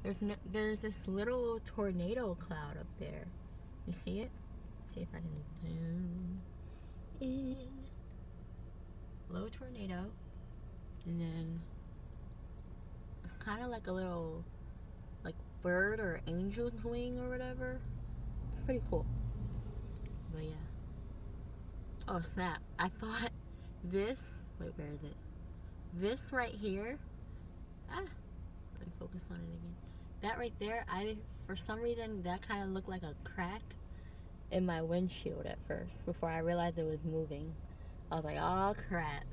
There's this little tornado cloud up there. You see it? See if I can zoom in. Little tornado, and then it's kind of like a little like bird or angel's wing or whatever. It's pretty cool. But yeah. Oh snap! I thought this. Wait, where is it? This right here. Let me focus on it again. That right there, for some reason that kind of looked like a crack in my windshield at first before I realized it was moving. I was like, oh crap.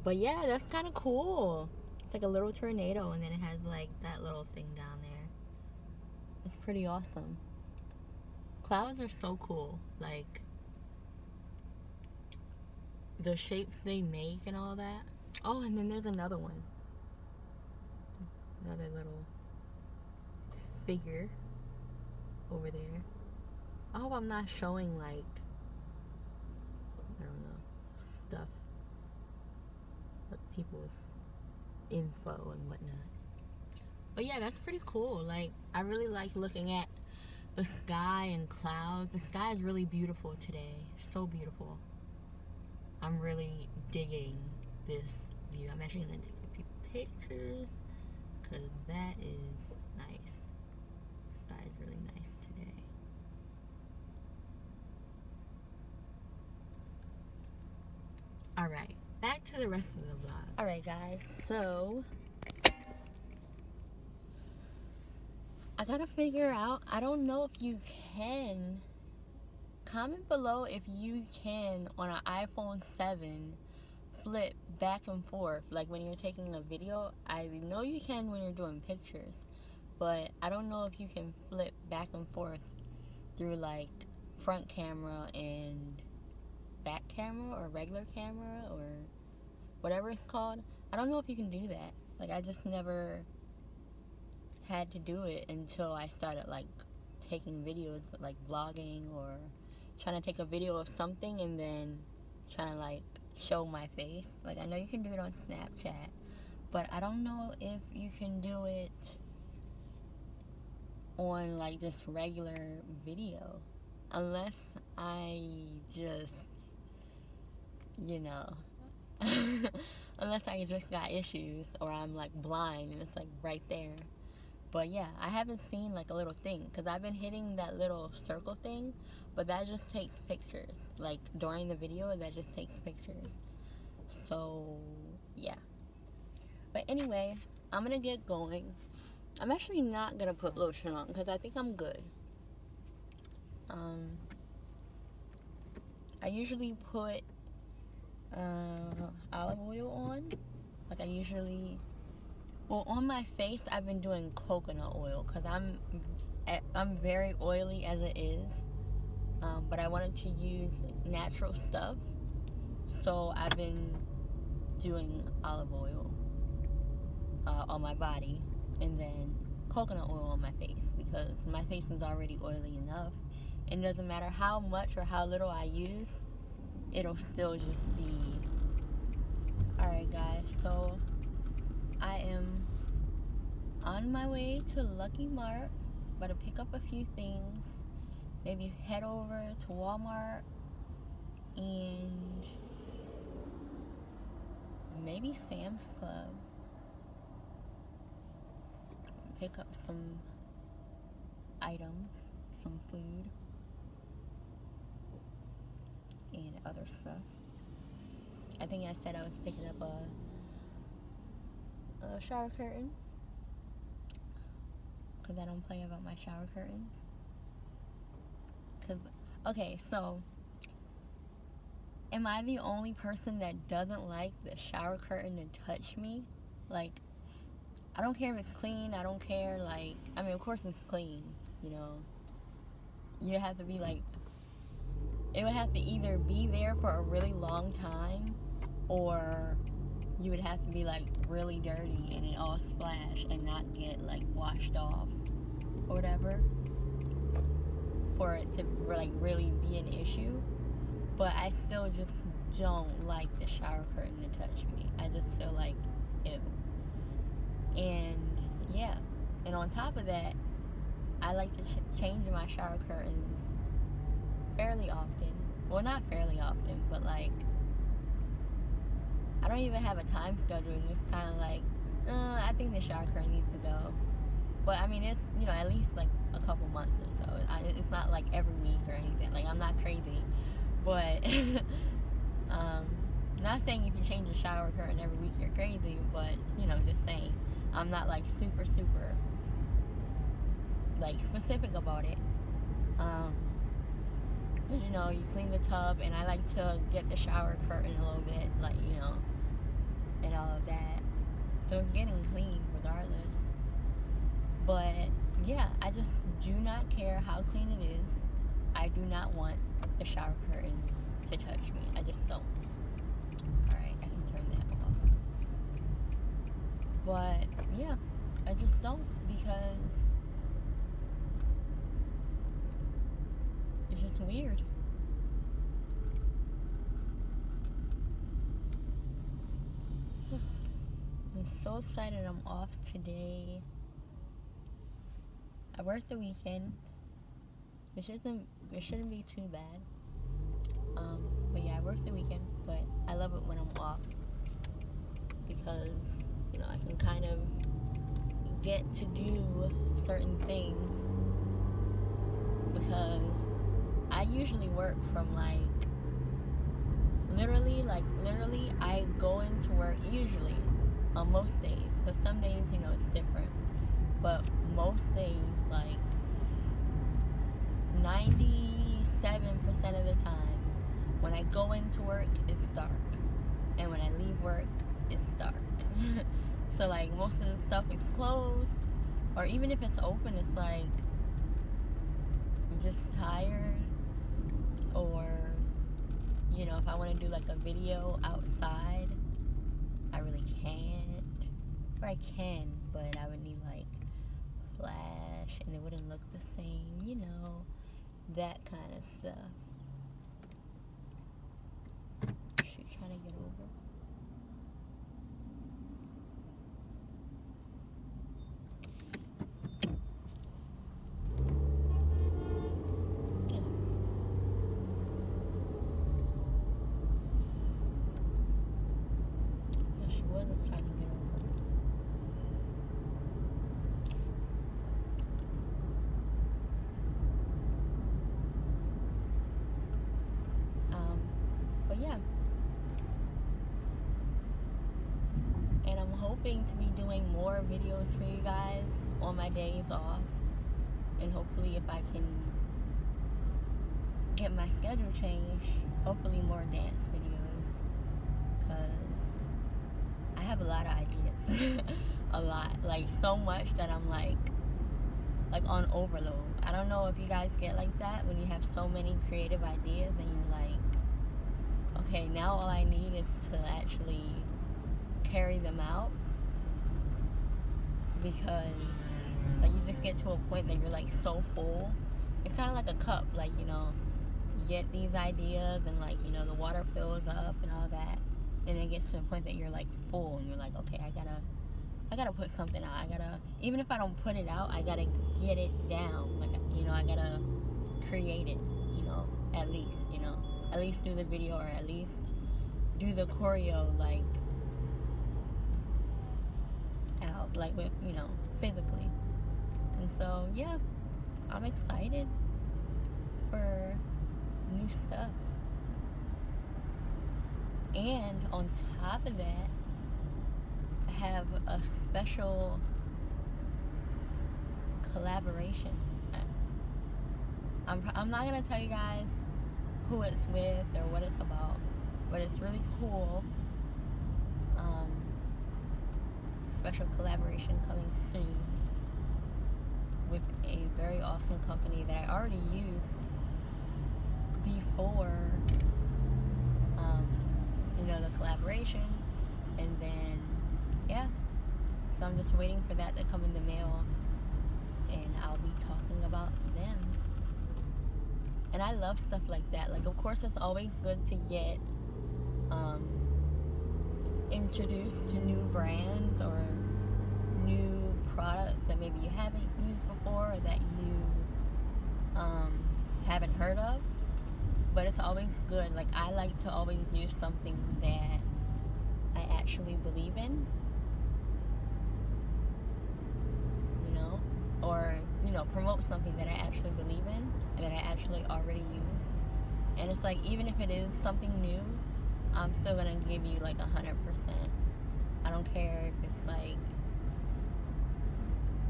But yeah, that's kind of cool. It's like a little tornado, and then it has like that little thing down there. It's pretty awesome. Clouds are so cool. Like the shapes they make and all that. Oh, and then there's another one. Another little figure over there. I hope I'm not showing like, I don't know, stuff, like people's info and whatnot. But yeah, that's pretty cool. Like, I really like looking at the sky and clouds. The sky is really beautiful today. It's so beautiful. I'm really digging this view. I'm actually gonna take a few pictures because that is nice. The sky is really nice today. Alright, back to the rest of the vlog. Alright guys, so I gotta figure out, I don't know if you can, comment below if you can on an iPhone 7 flip back and forth, like when you're taking a video. I know you can when you're doing pictures, but I don't know if you can flip back and forth through like front camera and back camera or regular camera or whatever it's called. I don't know if you can do that. Like, I just never had to do it until I started like taking videos, like vlogging or trying to take a video of something and then trying to like show my face. Like, I know you can do it on Snapchat, but I don't know if you can do it on like just regular video, unless I just, you know, unless I just got issues or I'm like blind and it's like right there. But yeah, I haven't seen like a little thing, because I've been hitting that little circle thing, but that just takes pictures. Like during the video, that just takes pictures. So yeah. But anyway, I'm gonna get going. I'm actually not gonna put lotion on because I think I'm good. I usually put olive oil on. Like I usually, well, on my face I've been doing coconut oil because I'm very oily as it is. But I wanted to use natural stuff, so I've been doing olive oil on my body and then coconut oil on my face, because my face is already oily enough. It doesn't matter how much or how little I use, it'll still just be. Alright guys, so I am on my way to Lucky Mart, about to pick up a few things, maybe head over to Walmart and maybe Sam's Club, pick up some items, some food and other stuff. I think I said I was picking up a shower curtain, because I don't play about my shower curtains. Okay, so am I the only person that doesn't like the shower curtain to touch me? Like, I don't care if it's clean, I don't care, like, I mean, of course it's clean, you know. You have to be like, it would have to either be there for a really long time, or you would have to be like really dirty and it all splash and not get like washed off or whatever for it to like really be an issue. But I still just don't like the shower curtain to touch me. I just feel like ew. And yeah, And on top of that, I like to change my shower curtains fairly often. Well, not fairly often, but like, I don't even have a time schedule. It's just kind of like, I think the shower curtain needs to go. But I mean, it's, you know, at least like a couple months or so. It's not like every week or anything. Like, I'm not crazy. But, not saying if you change the shower curtain every week you're crazy, but, you know, just saying. I'm not like super, like, specific about it. Because, you know, you clean the tub, and I like to get the shower curtain a little bit, like, you know, and all of that. So it's getting clean regardless. But, yeah, I just do not care how clean it is. I do not want the shower curtain to touch me. I just don't. Alright, I can turn that off. But, yeah, I just don't, because it's just weird. I'm so excited I'm off today. I work the weekend. It shouldn't be too bad. But yeah, I work the weekend, but I love it when I'm off, because, you know, I can kind of get to do certain things, because I usually work from literally, I go into work usually on most days, because some days, you know, it's different, but most days, like 97% of the time, when I go into work, it's dark, and when I leave work, it's dark. So like, most of the stuff is closed, or even if it's open, it's like, I'm just tired, or, you know, if I want to do like a video outside, I really can't, or I can, but I would need like flash, and it wouldn't look the same, you know, that kind of stuff. She's trying to get over. She wasn't trying to get over. But yeah. And I'm hoping to be doing more videos for you guys on my days off. And hopefully, if I can get my schedule changed, hopefully more dance videos. Because I have a lot of ideas. A lot. Like, so much that I'm like on overload. I don't know if you guys get like that when you have so many creative ideas and you're like, okay, now all I need is to actually carry them out. Because like, you just get to a point that you're like so full. It's kind of like a cup, like, you know, you get these ideas and like, you know, the water fills up and all that, and it gets to a point that you're like full, and you're like, okay, I gotta put something out. I gotta, even if I don't put it out, I gotta get it down. Like, you know, I gotta create it, you know, at least, you know, at least do the video, or at least do the choreo, like, out, like, with, you know, physically. And so, yeah, I'm excited for new stuff. And on top of that, I have a special collaboration. I'm not going to tell you guys who it's with or what it's about, but it's really cool. Special collaboration coming soon with a very awesome company that I already used before, you know, the collaboration. And then, yeah, so I'm just waiting for that to come in the mail, and I'll be talking about them. And I love stuff like that. Like, of course, it's always good to get introduced to new brands or new products that that maybe you haven't used before or that you haven't heard of. But it's always good. Like, I like to always use something that I actually believe in, you know, or, you know, promote something that I actually believe in and that I actually already use. And it's like, even if it is something new, I'm still gonna give you like 100%. I don't care if it's like,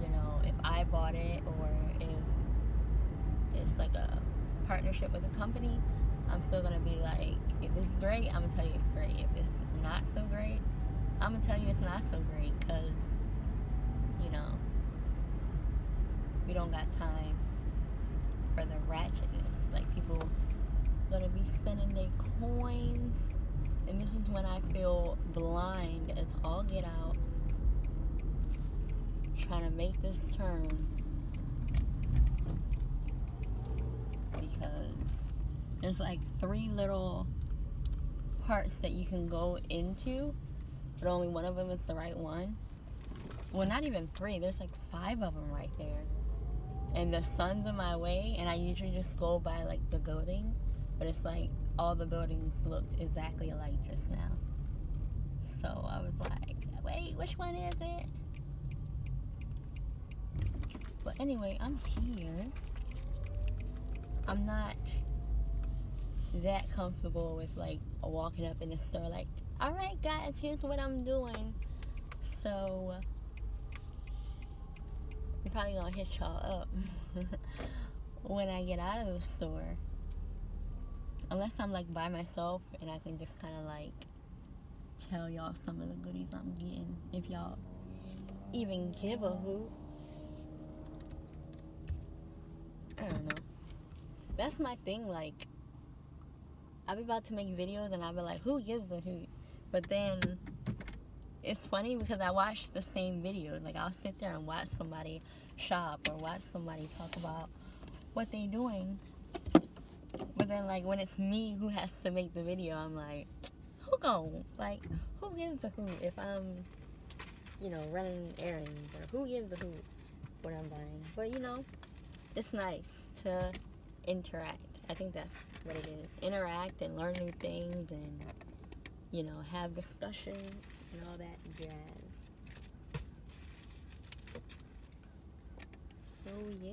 you know, if I bought it or if it's like a partnership with a company. I'm still gonna be like, if it's great, I'm gonna tell you it's great. If it's not so great, I'm gonna tell you it's not so great, because, you know, we don't got time for the ratchetness. Like, people gonna be spending their coins, and this is when I feel blind as all get out, trying to make this turn, because there's like 3 little parts that you can go into, but only one of them is the right one. Well, not even 3, there's like 5 of them right there. And the sun's in my way, and I usually just go by like the building, but it's like all the buildings looked exactly alike just now. So I was like, wait, which one is it? But anyway, I'm here. I'm not that comfortable with like walking up in the store like, alright guys, here's what I'm doing. So I'm probably gonna hit y'all up when I get out of the store, unless I'm like by myself and I can just kind of like tell y'all some of the goodies I'm getting, if y'all even give a hoot. I don't know. That's my thing. Like, I'll be about to make videos and I'll be like, who gives a hoot? But then it's funny because I watch the same videos. Like, I'll sit there and watch somebody shop or watch somebody talk about what they doing. But then, like, when it's me who has to make the video, I'm like, who gives a hoot if I'm, you know, running errands? Or who gives a hoot what I'm buying? But, you know, it's nice to interact. I think that's what it is. Interact and learn new things and, you know, have discussions and all that jazz. So, yeah.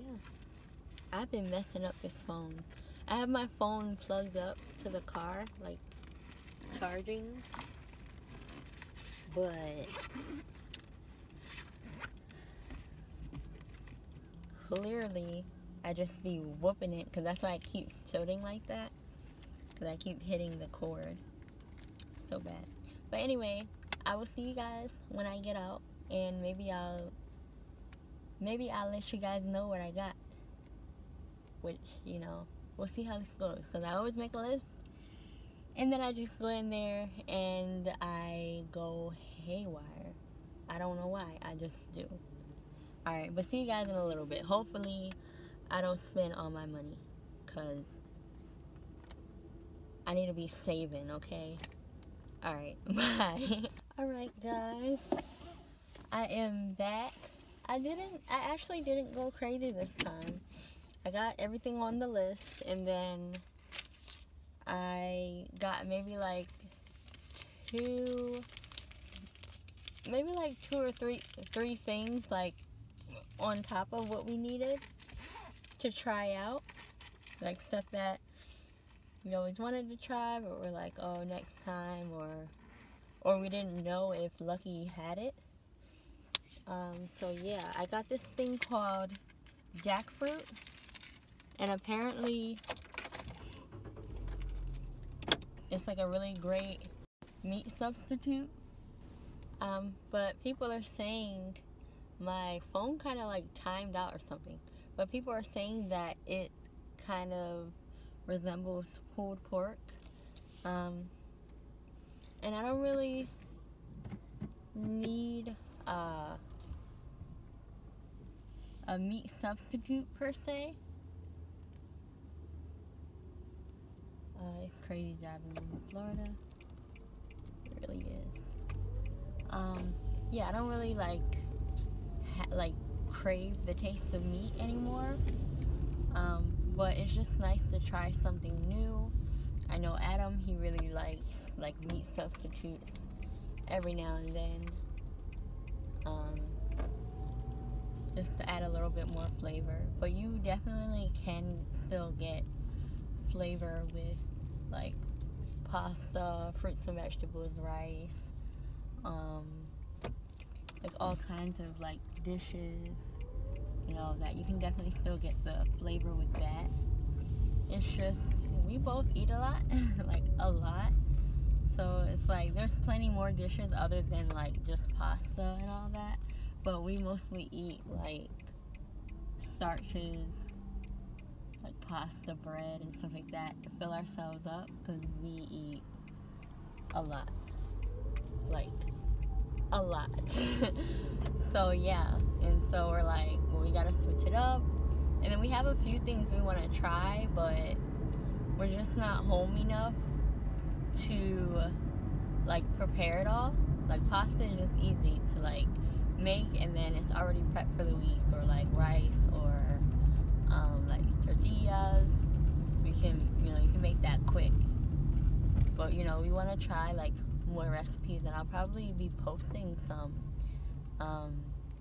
I've been messing up this phone. I have my phone plugged up to the car, like, charging. But clearly, I just be whooping it, because that's why I keep tilting like that, because I keep hitting the cord so bad. But anyway, I will see you guys when I get out, and maybe I'll let you guys know what I got, which, you know, we'll see how this goes, because I always make a list, and then I just go in there and I go haywire. I don't know why, I just do. Alright, but see you guys in a little bit. Hopefully I don't spend all my money, because I need to be saving, okay? Alright, bye. Alright, guys. I am back. I actually didn't go crazy this time. I got everything on the list, and then I got maybe like two or three things, like, on top of what we needed to try out, like stuff that we always wanted to try, but we're like, oh, next time, or we didn't know if Lucky had it. So yeah, I got this thing called jackfruit, and apparently it's like a really great meat substitute. But people are saying my phone kind of like timed out or something. But people are saying that it kind of resembles pulled pork. And I don't really need a meat substitute per se. It's crazy driving in Florida. It really is. Yeah, I don't really like crave the taste of meat anymore. But it's just nice to try something new. I know Adam, he really likes like meat substitutes every now and then. Just to add a little bit more flavor. But you definitely can still get flavor with like pasta, fruits and vegetables, rice, like all kinds of like dishes, you know, that you can definitely still get the flavor with that. It's just, we both eat a lot, like a lot. So it's like there's plenty more dishes other than like just pasta and all that. But we mostly eat like starches, like pasta, bread, and stuff like that to fill ourselves up because we eat a lot. Like, a lot. So yeah, and so we're like, well, we gotta switch it up. And then we have a few things we want to try, but we're just not home enough to like prepare it all. Like pasta is just easy to like make, and then it's already prepped for the week, or like rice, or like tortillas. We can, you know, you can make that quick. But you know, we want to try like more recipes, and I'll probably be posting some.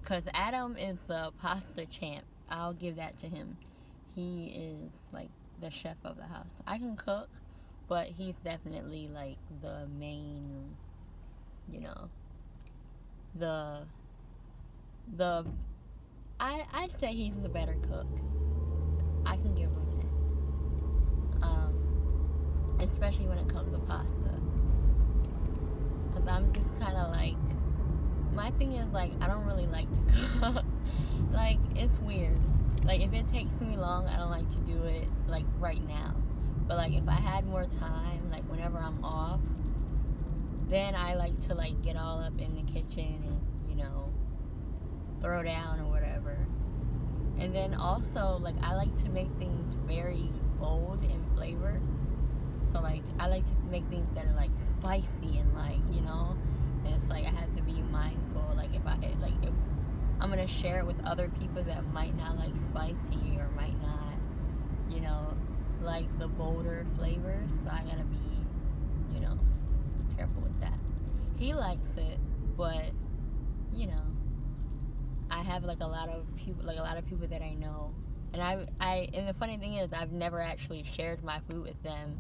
Cause Adam is the pasta champ. I'll give that to him. He is like the chef of the house. I can cook, but he's definitely like the main, you know, I'd say he's the better cook. I can give him that. Especially when it comes to pasta. Cause I'm just kind of like, my thing is like, I don't really like to cook. Like, it's weird. Like, if it takes me long, I don't like to do it like right now. But like, if I had more time, like whenever I'm off, then I like to like get all up in the kitchen and, you know, throw down or whatever. And then also, like, I like to make things very bold in flavor. So like, I like to make things that are like spicy and like, you know, and it's like I have to be mindful. Like, if I'm gonna share it with other people that might not like spicy or might not, you know, like the bolder flavors, so I gotta be, you know, careful with that. He likes it, but you know, I have like a lot of people that I know, and and the funny thing is, I've never actually shared my food with them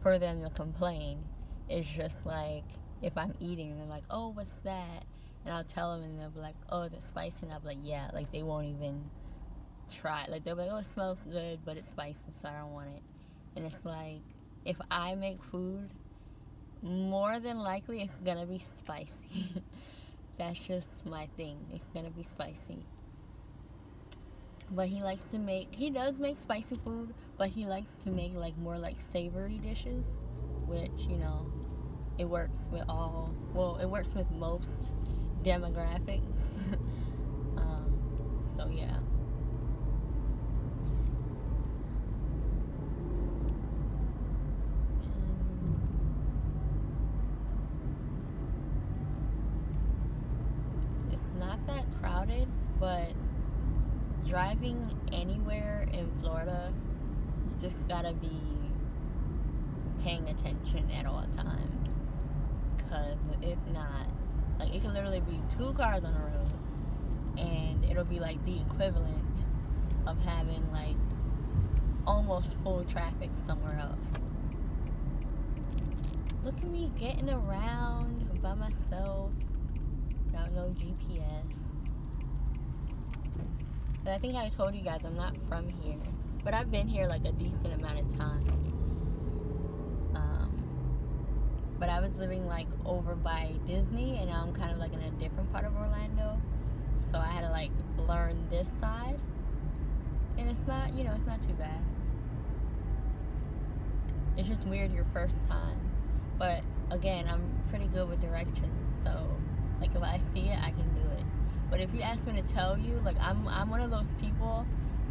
for them to complain. It's just like, if I'm eating, they're like, oh, what's that? And I'll tell them, and they'll be like, oh, is it spicy? And I'll be like, yeah. Like, they won't even try. Like, they'll be like, oh, it smells good, but it's spicy, so I don't want it. And it's like, if I make food, more than likely it's gonna be spicy. That's just my thing. It's gonna be spicy. But he does make spicy food, but he likes to make like more like savory dishes, which, you know, it works with most demographics. So yeah. It's not that crowded, but driving anywhere in Florida, you just gotta be paying attention at all times. Because if not, like, it can literally be 2 cars on the road, and it'll be like the equivalent of having like almost full traffic somewhere else. Look at me getting around by myself without no GPS. But I think I told you guys I'm not from here, but I've been here like a decent amount of time. But I was living like over by Disney, and now I'm kind of like in a different part of Orlando, so I had to like learn this side, and it's not, you know, it's not too bad. It's just weird your first time, but again, I'm pretty good with directions, so like if I see it, I can do it. But if you ask me to tell you, like, I'm one of those people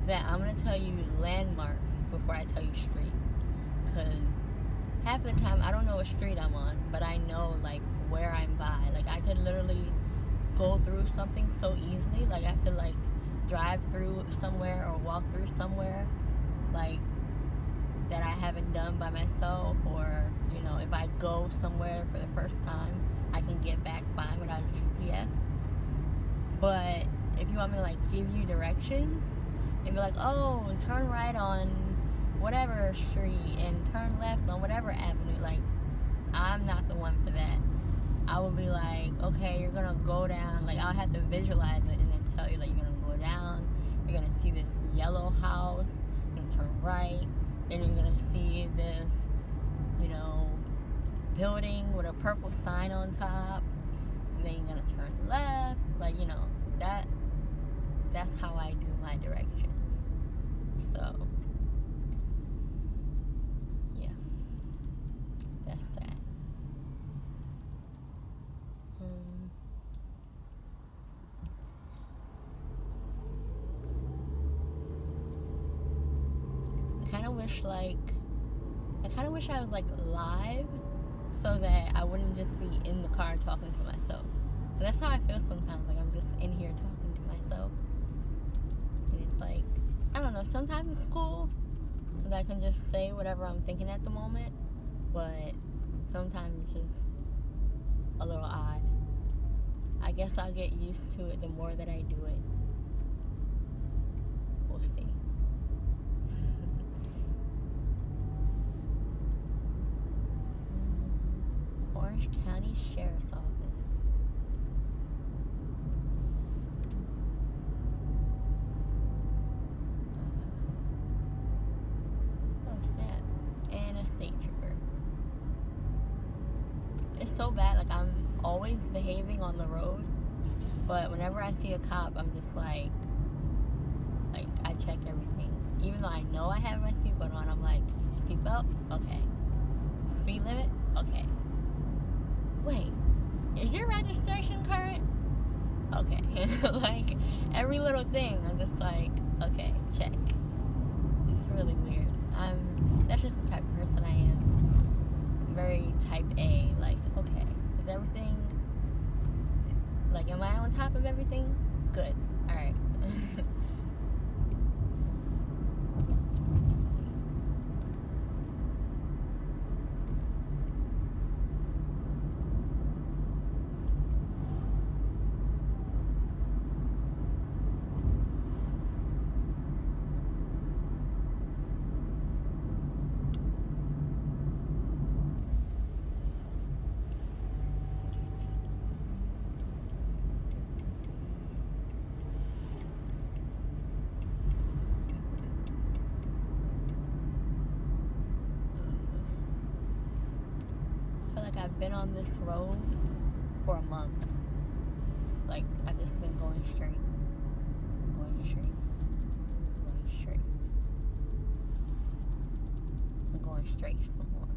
that I'm gonna tell you landmarks before I tell you streets, because half the time I don't know what street I'm on, but I know like where I'm by. Like, I could literally go through something so easily. Like, I could like drive through somewhere or walk through somewhere, like, that I haven't done by myself, or, you know, if I go somewhere for the first time, I can get back fine without a GPS. But if you want me to, like, give you directions and be like, oh, turn right on whatever street and turn left on whatever avenue, like, I'm not the one for that. I will be like, okay, you're gonna go down, like, I'll have to visualize it and then tell you, like, you're gonna go down, you're gonna see this yellow house, and turn right, then you're gonna see this, you know, building with a purple sign on top, and then you're gonna turn left, like, you know, that's how I do my directions. So, yeah, that's that. I kind of wish I was, like, live, so that I wouldn't just be in the car talking to myself. But that's how I feel sometimes, like, I'm just in here talking to myself. And it's like, I don't know, sometimes it's cool, because I can just say whatever I'm thinking at the moment, but sometimes it's just a little odd. I guess I'll get used to it the more that I do it. We'll see. Orange County Sheriff's Office. Oh snap. And a state trooper. It's so bad, like, I'm always behaving on the road, but whenever I see a cop, I'm just like I check everything. Even though I know I have my seatbelt on, I'm like, seatbelt? Okay. Speed limit? Okay. Wait, is your registration current? Okay. Like, every little thing, I'm just like, okay, check. It's really weird. That's just the type of person I am. I'm very type A, like, okay, is everything, like, am I on top of everything? Good, alright. I've been on this road for a month. Like, I've just been going straight. I'm going straight some more.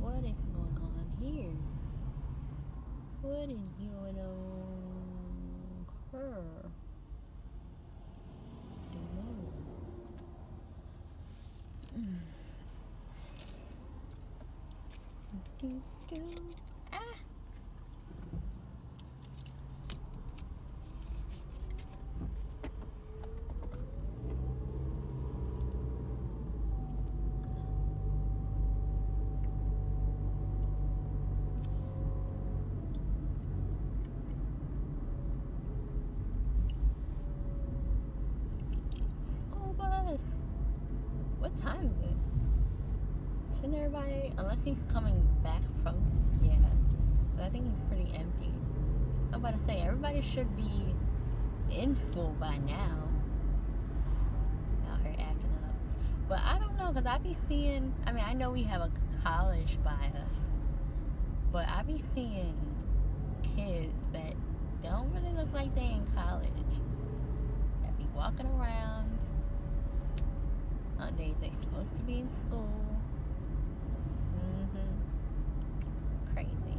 What is going on here? What is going on here? I don't know. Ah. Go bus. What time is it? Shouldn't everybody, unless he's coming back from, yeah, but I think he's pretty empty. I'm about to say, everybody should be in school by now. Out here acting up. But I don't know, because I be seeing, I mean, I know we have a college by us, but I be seeing kids that don't really look like they in college, that be walking around on days they supposed to be in school. Crazy.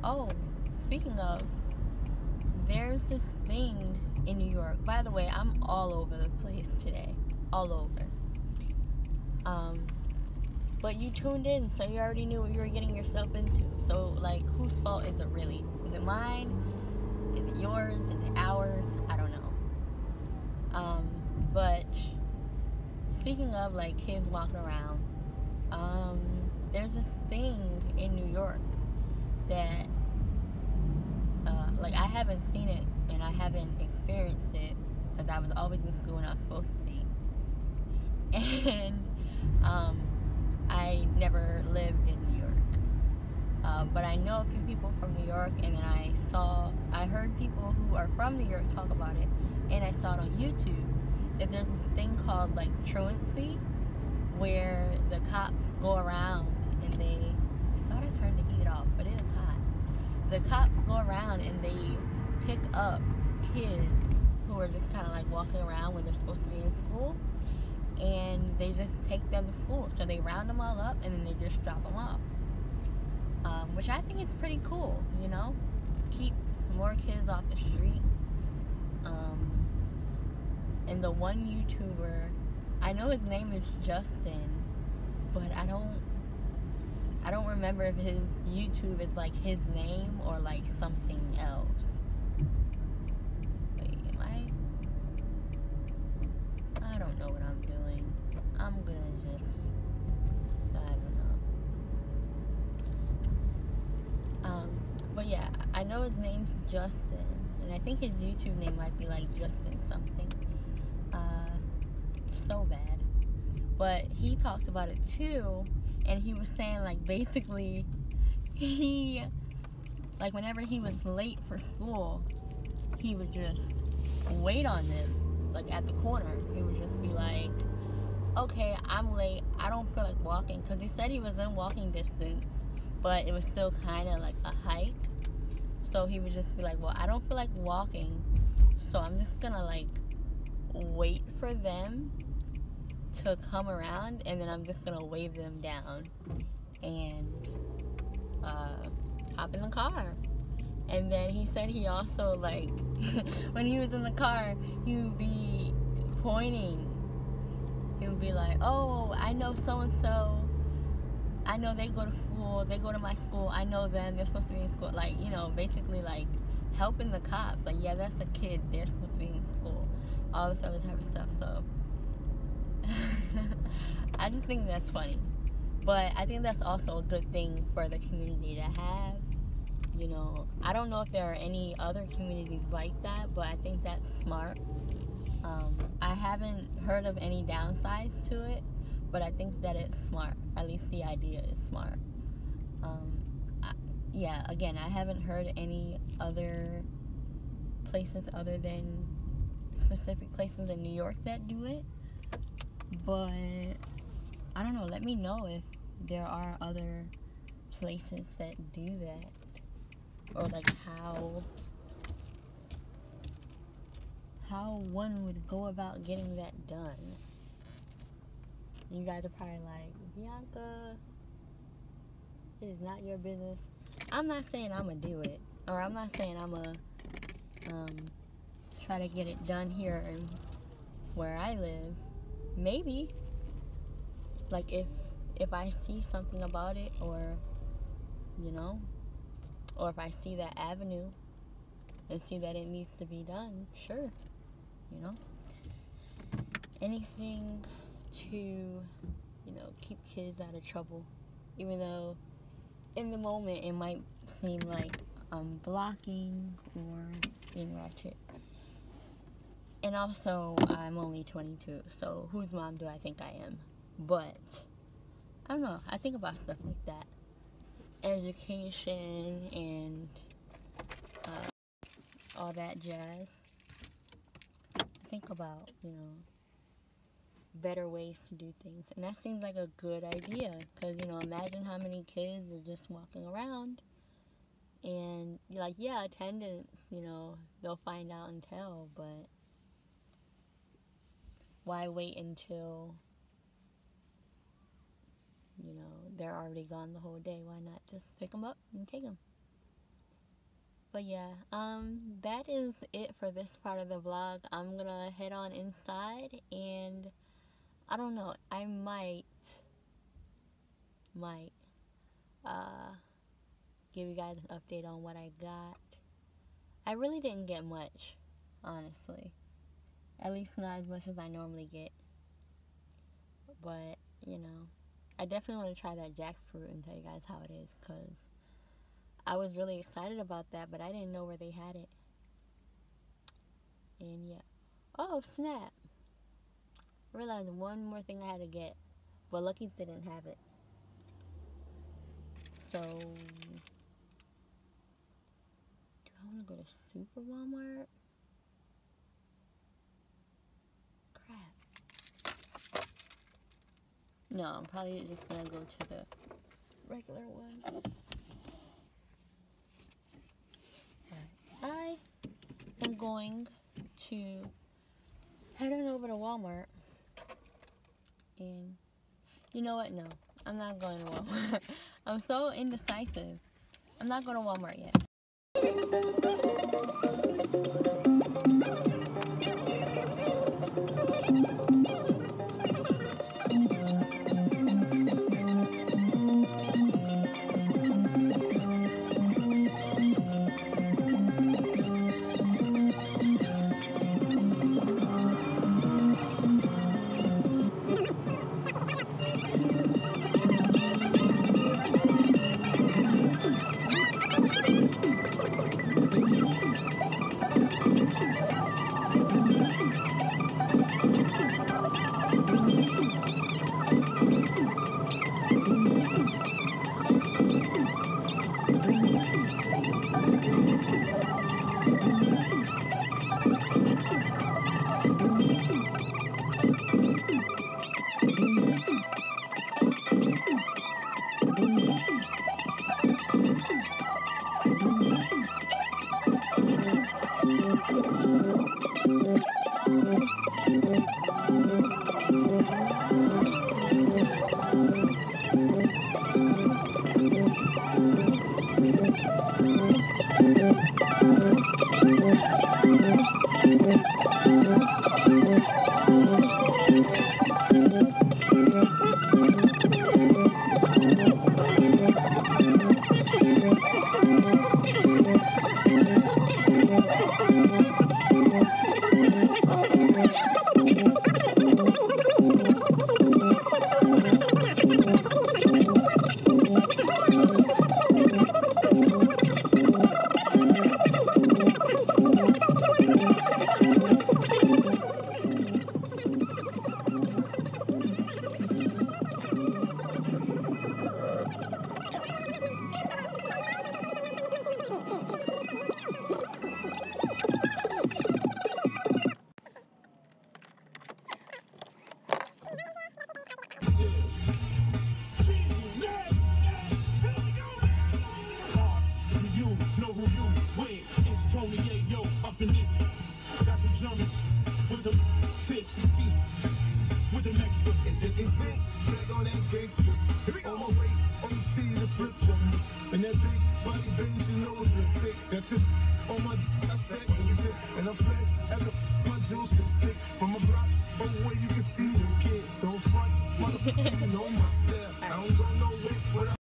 Oh, speaking of, there's this thing in New York. By the way, I'm all over the place today. All over. But you tuned in, so you already knew what you were getting yourself into. So, like, whose fault is it really? Is it mine? Is it yours? speaking of like kids walking around, there's this thing in New York that like I haven't seen it and I haven't experienced it because I was always in school when I was supposed to be, and I never lived in New York. But I know a few people from New York, and then I heard people who are from New York talk about it, and I saw it on YouTube, that there's this thing called, like, truancy, where the cops go around, and I thought I turned the heat off, but it is hot. The cops go around, and they pick up kids who are just kind of, like, walking around when they're supposed to be in school, and they just take them to school. So they round them all up, and then they just drop them off. Which I think is pretty cool, you know? Keep more kids off the street. And the one YouTuber, I know his name is Justin, but I don't remember if his YouTube is like his name or like something else. Wait, I don't know what I'm doing. I'm gonna just, I don't know. But yeah, I know his name's Justin, and I think his YouTube name might be like Justin something. So bad. But he talked about it too, and he was saying like basically he, like whenever he was late for school, he would just wait on them, like at the corner. He would just be like, okay, I'm late, I don't feel like walking, because he said he was in walking distance, but it was still kind of like a hike. So he would just be like, well, I don't feel like walking, so I'm just gonna like wait for them to come around, and then I'm just gonna wave them down and hop in the car. And then he said he also, like, when he was in the car, he would be pointing. He would be like, oh, I know so-and-so. I know they go to school. They go to my school. I know them. They're supposed to be in school. Like, you know, basically, like, helping the cops. Like, yeah, that's a kid. They're supposed to be in school. All this other type of stuff. So, I just think that's funny. But I think that's also a good thing for the community to have. You know, I don't know if there are any other communities like that, but I think that's smart. I haven't heard of any downsides to it, but I think that it's smart. At least the idea is smart. Yeah, again, I haven't heard any other places other than specific places in New York that do it. But I don't know, let me know if there are other places that do that, or like how one would go about getting that done. You guys are probably like, Bianca, it is not your business. I'm not saying I'm gonna do it, or I'm not saying I'm gonna try to get it done here where I live. Maybe, like if I see something about it, or you know, or if I see that avenue and see that it needs to be done, sure, you know, anything to, you know, keep kids out of trouble, even though in the moment it might seem like I'm blocking or being ratchet. And also, I'm only 22, so whose mom do I think I am? But I don't know, I think about stuff like that. Education and all that jazz. I think about, you know, better ways to do things. And that seems like a good idea, because, you know, imagine how many kids are just walking around. And, like, yeah, attendance, you know, they'll find out and tell, but why wait until, you know, they're already gone the whole day? Why not just pick them up and take them? But yeah, that is it for this part of the vlog. I'm gonna head on inside, and I don't know, I might give you guys an update on what I got. I really didn't get much, honestly. At least not as much as I normally get. But, you know, I definitely want to try that jackfruit and tell you guys how it is, because I was really excited about that, but I didn't know where they had it. And yeah. Oh, snap. Realized one more thing I had to get. But Lucky's didn't have it. So, do I want to go to Super Walmart? Crap. No, I'm probably just going to go to the regular one. I am going to head on over to Walmart. And you know what? No, I'm not going to Walmart. I'm so indecisive. I'm not going to Walmart yet.